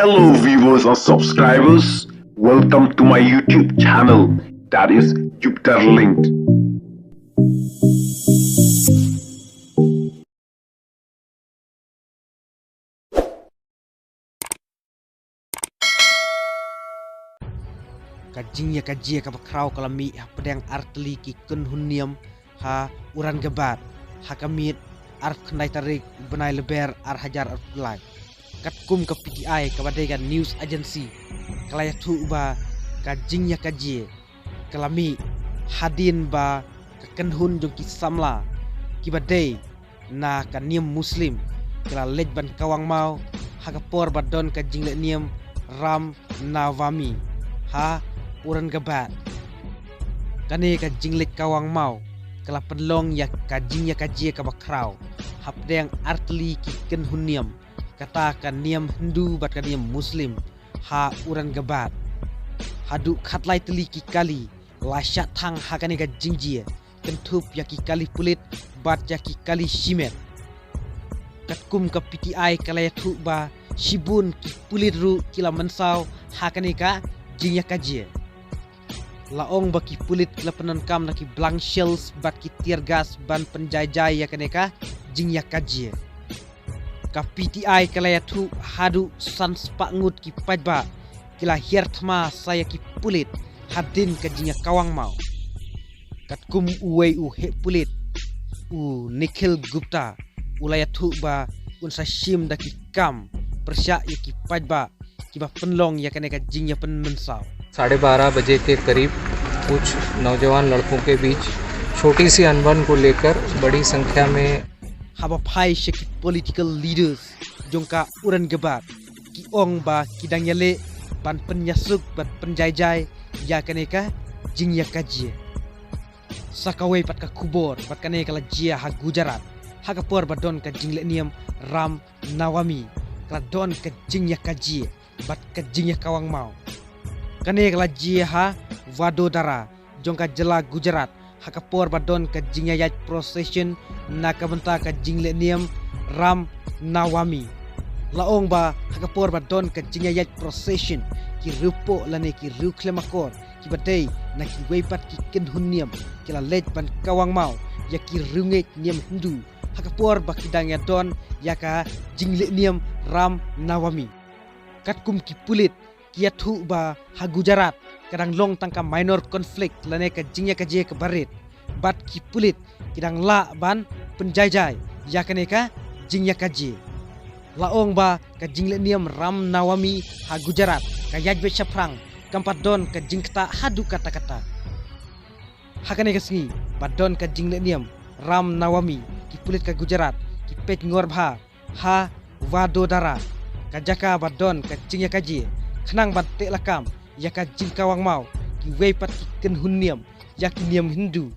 Hello viewers and subscribers, welcome to my YouTube channel, that is Jupiter Linked. Kajingnya kajia ka bakraw kalami pedang arteli ki kun hunniam ha uran gebat ha kamit arf khnai tarik benai leber ar hajar ar pulai katkum ka PTI ka badai news agency kalaya thu ba kajingnya kajia kalami hadin ba ka kenhun jong ki samla ki badai na ka niam muslim kala lejban kawang mau ha ka por badon ka jingle niam ram nawami ha uran gabat kane ka jinglik kawang mau kala penlong ya kajingnya kajia ka bakraw hapdeng artli ki ken hunniam kata kan niam hindu bat kan niam muslim ha uran gabat hadu khatlai tli ki kali lasya thang ha kane ka jingjie kentup ya ki kali pulit bat ya ki kali simet katkum ka PTI kala ya thu ba shibun ki pulit ru kila mensau ha kane ka jingnya kajia laong baki pulit kila penankam na ki blank shells bat ki tear gas ban penjai-jai ya kaneka jing ya kajie ka PTI kala ya thu hadu sans pangut ki pajba kila hiertma saya ki pulit hadin ka jing ya kawang mau katkum uwei u he pulit u Nikhil Gupta ulaya thu ba un sashim da ki kam persya ya ki pajba ki ba penlong ya kaneka jing ya pen mensau 12:30 बजे के करीब कुछ नौजवान लड़कों के बीच छोटी सी अनबन को लेकर बड़ी संख्या में haba phai sheki political leaders jongka uran gebat ki ong ba kidang yale ban penyasuk ban penjai-jai ya kaneka jing ya kajie sakawai pat ka kubor pat kaneka la jia ha Gujarat ha ka por badon ka jingle niam ram nawami kala don ka jing ya kajie bat ka jing ya kawang mau kane kala jia ha Vadodara jongka jela Gujarat haka por badon ka jingya yat procession na ka benta ka jingle niam ram nawami laong ba haka por badon ka jingya yat procession ki rupo lane ki ruklemakor ki badai na ki weipat ki ken hunniam kila lej ban kawang mau ya ki rungek niam hindu haka por ba kidang ya don ya ka jingle niam ram nawami katkum ki pulit kia thu ba ha Gujarat kadang long tangka minor conflict lane ka jingya ka je ka barit bat ki pulit kidang la ban penjai-jai ya kane ka jingya ka je laong ba ka jingle niam ram nawami ha Gujarat ka yajbe chaprang kampat don ka jingkta hadu kata-kata ha kane ka singi badon ka jingle niam ram nawami ki pulit ka Gujarat ki pet ngorbha ha Vadodara ka jaka badon ka jingya ka je khnang bat te lakam ya ka jing kawang mau ki weipat ki ken hunniam ya ki niam hindu